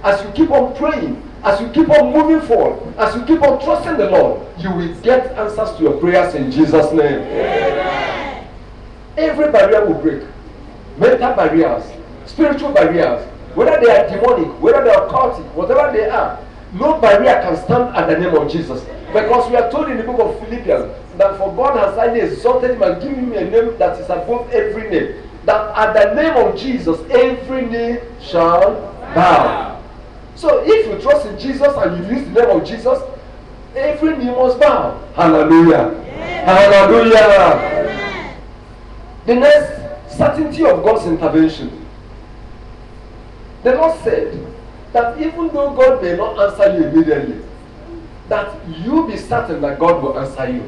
as you keep on praying, as you keep on moving forward, as you keep on trusting the Lord, you will get answers to your prayers in Jesus' name. Amen. Every barrier will break. Mental barriers, spiritual barriers, whether they are demonic, whether they are occultic, whatever they are, no barrier can stand at the name of Jesus. Because we are told in the book of Philippians that for God has highly exalted him and given him a name that is above every name, that at the name of Jesus every knee shall bow. So if you trust in Jesus and you use the name of Jesus, every knee must bow. Hallelujah. Amen. Hallelujah. Amen. The next, certainty of God's intervention. The Lord said that even though God may not answer you immediately, that you be certain that God will answer you.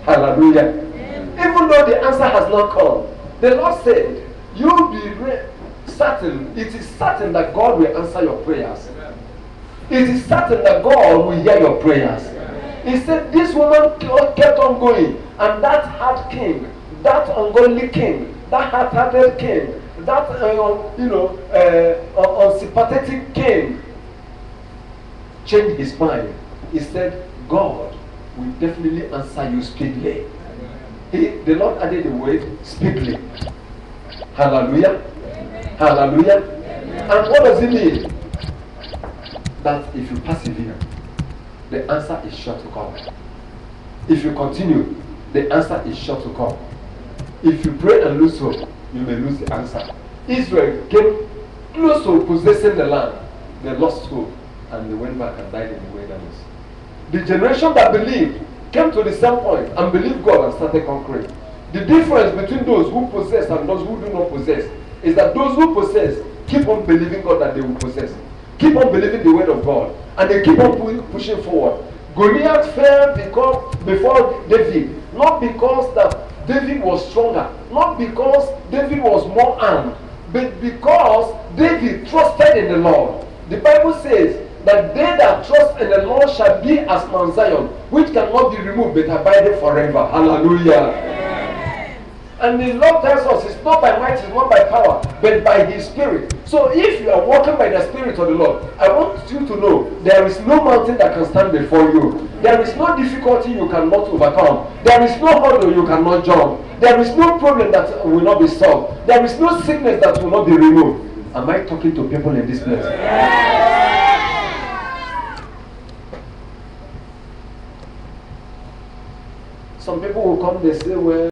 Hallelujah. Amen. Even though the answer has not come, the Lord said, you be certain, it is certain that God will answer your prayers. Amen. It is certain that God will hear your prayers. Amen. He said, this woman kept on going, and that hard king, that ungodly king, that hard-hearted king, that unsympathetic king changed his mind. He said, God will definitely answer you speedily. The Lord added the word speedily. Hallelujah. Amen. Hallelujah. Amen. And what does it mean? That if you persevere, the answer is sure to come. If you continue, the answer is sure to come. If you pray and lose hope, you may lose the answer. Israel came close to possessing the land. They lost hope and they went back and died in the wilderness. The generation that believed came to the same point and believed God and started conquering. The difference between those who possess and those who do not possess is that those who possess keep on believing God that they will possess. Keep on believing the word of God and they keep on pushing forward. Goliath fell before David, not because that David was stronger, not because David was more armed, but because David trusted in the Lord. The Bible says that they that trust in the Lord shall be as Mount Zion, which cannot be removed but abideth forever. Hallelujah. Amen. And the Lord tells us it's not by might, it's not by power, but by his Spirit. So if you are walking by the Spirit of the Lord, I want you to know there is no mountain that can stand before you. There is no difficulty you cannot overcome. There is no hurdle you cannot jump. There is no problem that will not be solved. There is no sickness that will not be removed. Am I talking to people in this place? Some people will come, they say, well,